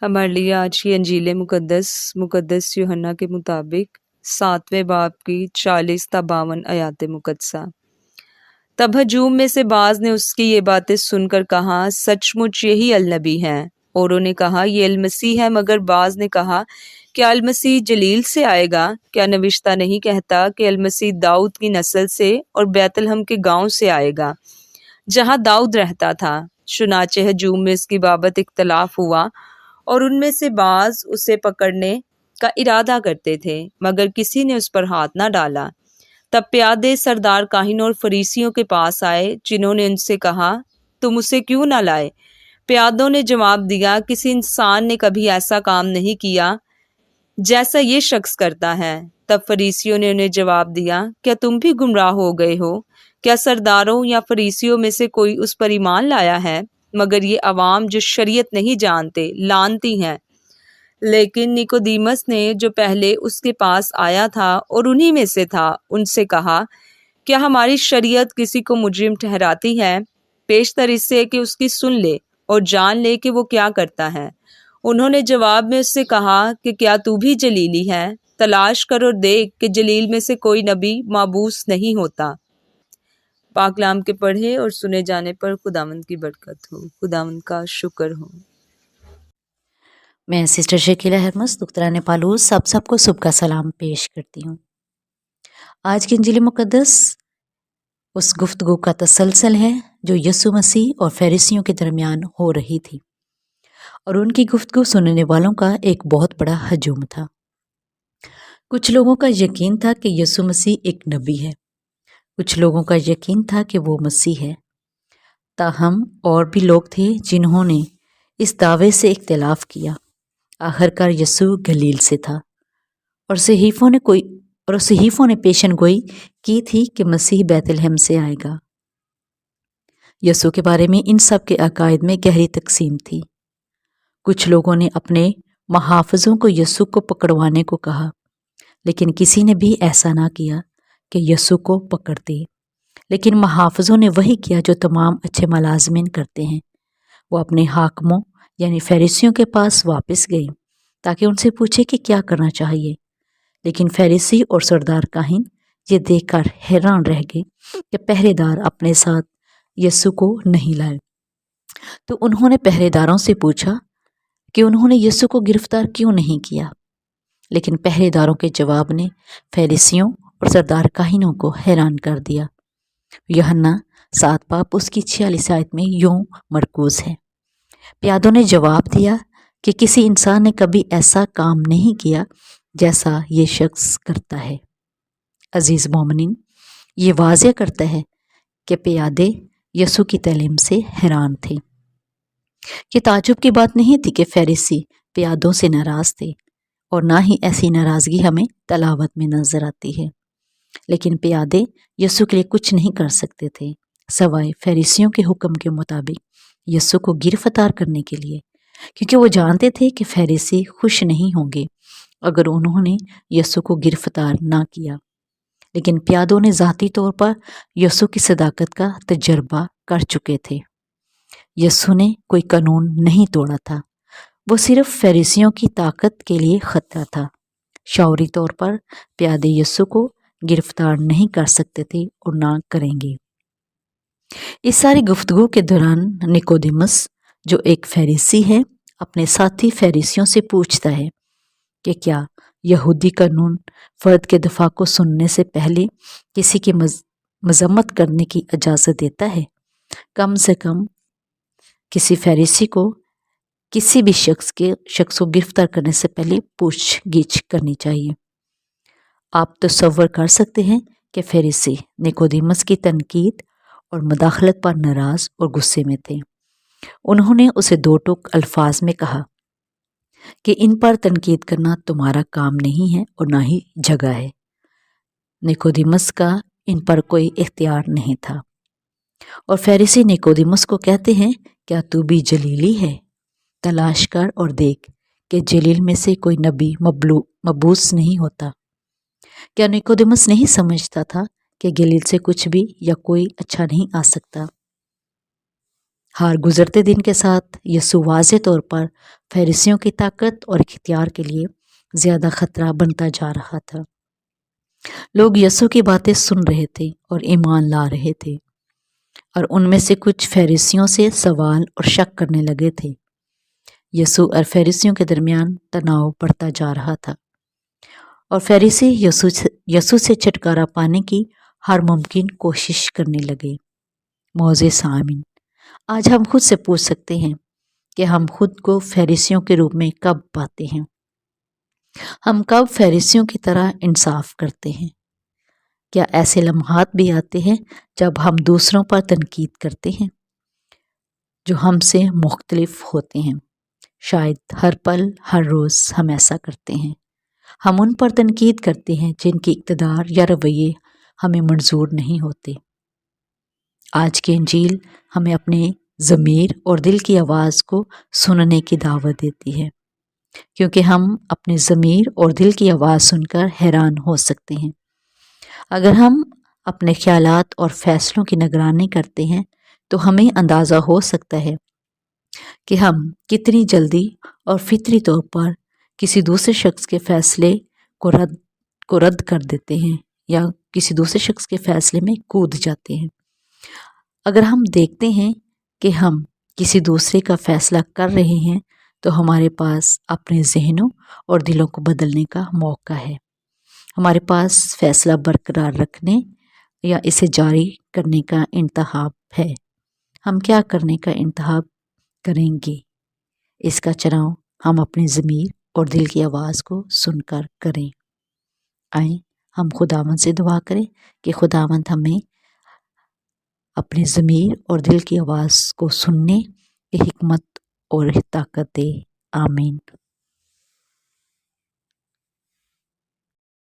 हमारे लिए आज की अंजील मुकद्दस यूहन्ना के मुताबिक 7वें बाब की 40 ता 52 आयात मुकद्दसा। तब हजूम में से बाज ने उसकी ये बातें सुनकर कहा, सचमुच यही अलनबी है। औरों ने कहा, ये अलमसीह है। मगर बाज ने कहा, क्या अलमसीह जलील से आएगा? क्या नविश्ता नहीं कहता कि अलमसीह दाऊद की नस्ल से और बैतलहम के गांव से आएगा, जहां दाऊद रहता था। चुनाचे हजूम में इसकी बाबत इख्तलाफ हुआ और उनमें से बाज उसे पकड़ने का इरादा करते थे, मगर किसी ने उस पर हाथ न डाला। तब प्यादे सरदार काहिन और फरीसियों के पास आए, जिन्होंने उनसे कहा, तुम उसे क्यों न लाए? प्यादों ने जवाब दिया, किसी इंसान ने कभी ऐसा काम नहीं किया जैसा ये शख्स करता है। तब फरीसियों ने उन्हें जवाब दिया, क्या तुम भी गुमराह हो गए हो? क्या सरदारों या फरीसियों में से कोई उस पर ईमान लाया है? मगर ये अवाम जो शरीयत नहीं जानते लानती हैं। लेकिन निकोदीमस ने, जो पहले उसके पास आया था और उन्हीं में से था, उनसे कहा, क्या हमारी शरीयत किसी को मुजरिम ठहराती है? पेशतर इससे कि उसकी सुन ले और जान ले कि वो क्या करता है। उन्होंने जवाब में उससे कहा कि क्या तू भी जलीली है? तलाश कर और देख कि जलील में से कोई नबी माबूस नहीं होता। पाकलाम के पढ़े और सुने जाने पर खुदावंद की बरकत हो, खुदावंद का शुक्र हो। मैं सिस्टर शकीला हरमस दुख्तरान पालूस आप सबको सुबह का सलाम पेश करती हूँ। आज की इंजील मुकद्दस उस गुफ्तगू का तसलसल है जो यीशु मसीह और फरीसियों के दरमियान हो रही थी, और उनकी गुफ्तगू सुनने वालों का एक बहुत बड़ा हजूम था। कुछ लोगों का यकीन था कि यीशु मसीह एक नबी है, कुछ लोगों का यकीन था कि वो मसीह है। ताहम और भी लोग थे जिन्होंने इस दावे से इख्तिलाफ किया। आखिरकार यीशु गलील से था और सहीफों ने पेशन गोई की थी कि मसीह बैतलहम से आएगा। यीशु के बारे में इन सब के अकायद में गहरी तकसीम थी। कुछ लोगों ने अपने मुहाफ़िज़ों को यीशु को पकड़वाने को कहा, लेकिन किसी ने भी ऐसा ना किया कि यीशु को पकड़ दे। लेकिन मुहाफ़िज़ों ने वही किया जो तमाम अच्छे मुलाज़िमीन करते हैं। वो अपने हाकिमों यानी फरीसियों के पास वापस गए ताकि उनसे पूछे कि क्या करना चाहिए। लेकिन फरीसी और सरदार काहिन ये देखकर हैरान रह गए कि पहरेदार अपने साथ यीशु को नहीं लाए। तो उन्होंने पहरेदारों से पूछा कि उन्होंने यीशु को गिरफ्तार क्यों नहीं किया। लेकिन पहरेदारों के जवाब ने फरीसियों और सरदार काहिनों को हैरान कर दिया। यूहन्ना 7 बाब उसकी 46 आयत में यूं मरकूज है। प्यादों ने जवाब दिया कि किसी इंसान ने कभी ऐसा काम नहीं किया जैसा ये शख्स करता है। अजीज मोमिनीन, ये वाज़ेह करता है कि प्यादे यीशु की तालीम से हैरान थे। ये ताजुब की बात नहीं थी कि फरीसी प्यादों से नाराज थे, और ना ही ऐसी नाराज़गी हमें तलावत में नजर आती है। लेकिन प्यादे यीशु के लिए कुछ नहीं कर सकते थे सवाए फरीसियों के हुक्म के मुताबिक यीशु को गिरफ्तार करने के लिए, क्योंकि वो जानते थे कि फरीसी खुश नहीं होंगे अगर उन्होंने यीशु को गिरफ्तार ना किया। लेकिन प्यादों ने ज़ाती तौर पर यीशु की सदाकत का तजर्बा कर चुके थे। यीशु ने कोई कानून नहीं तोड़ा था, वो सिर्फ फरीसियों की ताकत के लिए खतरा था। शौरी तौर पर प्यादे यीशु को गिरफ्तार नहीं कर सकते थे और ना करेंगे। इस सारी गुफ्तगू के दौरान निकोदेमस, जो एक फरीसी है, अपने साथी फरीसियों से पूछता है कि क्या यहूदी कानून फर्द के दफा को सुनने से पहले किसी की मजम्मत करने की इजाज़त देता है। कम से कम किसी फरीसी को किसी भी शख्स को गिरफ्तार करने से पहले पूछगिछ करनी चाहिए। आप तसव्वुर कर सकते हैं कि फरीसी निकोदेमस की तनकीद और मुदाखलत पर नाराज और गुस्से में थे। उन्होंने उसे दो टूक अल्फाज में कहा कि इन पर तनकीद करना तुम्हारा काम नहीं है और ना ही जगह है। निकोदेमस का इन पर कोई इख्तियार नहीं था। और फरीसी निकोदेमस को कहते हैं, क्या तू भी जलीली है? तलाश कर और देख कि जलील में से कोई नबी मबूस नहीं होता। क्या निकोदेमस नहीं समझता था कि गलील से कुछ भी या कोई अच्छा नहीं आ सकता? हर गुजरते दिन के साथ यीशु वाज़े तौर पर फरीसियों की ताकत और इख्तियार के लिए ज़्यादा खतरा बनता जा रहा था। लोग यीशु की बातें सुन रहे थे और ईमान ला रहे थे, और उनमें से कुछ फरीसियों से सवाल और शक करने लगे थे। यीशु और फरीसियों के दरमियान तनाव बढ़ता जा रहा था, और फरीसी यीशु से छुटकारा पाने की हर मुमकिन कोशिश करने लगे। मौज़े सामीन, आज हम खुद से पूछ सकते हैं कि हम खुद को फरीसियों के रूप में कब पाते हैं। हम कब फरीसियों की तरह इंसाफ करते हैं? क्या ऐसे लम्हात भी आते हैं जब हम दूसरों पर तनकीद करते हैं जो हमसे मुख्तलिफ होते हैं? शायद हर पल हर रोज़ हम ऐसा करते हैं। हम उन पर तनकीद करते हैं जिनकी इक़्तिदार या रवैये हमें मंजूर नहीं होते। आज की इंजील हमें अपने ज़मीर और दिल की आवाज़ को सुनने की दावत देती है, क्योंकि हम अपने ज़मीर और दिल की आवाज़ सुनकर हैरान हो सकते हैं। अगर हम अपने ख्यालात और फैसलों की निगरानी करते हैं तो हमें अंदाज़ा हो सकता है कि हम कितनी जल्दी और फितरी तौर पर किसी दूसरे शख्स के फैसले को रद्द कर देते हैं या किसी दूसरे शख्स के फैसले में कूद जाते हैं। अगर हम देखते हैं कि हम किसी दूसरे का फैसला कर रहे हैं तो हमारे पास अपने जहनों और दिलों को बदलने का मौका है। हमारे पास फैसला बरकरार रखने या इसे जारी करने का इंतखाब है। हम क्या करने का इंतखाब करेंगे, इसका चुनाव हम अपने ज़मीर और दिल की आवाज़ को सुनकर करें। आए हम खुदावंद से दुआ करें कि खुदावंद हमें अपने ज़मीर और दिल की आवाज़ को सुनने की हिकमत और ताकत दे। आमीन।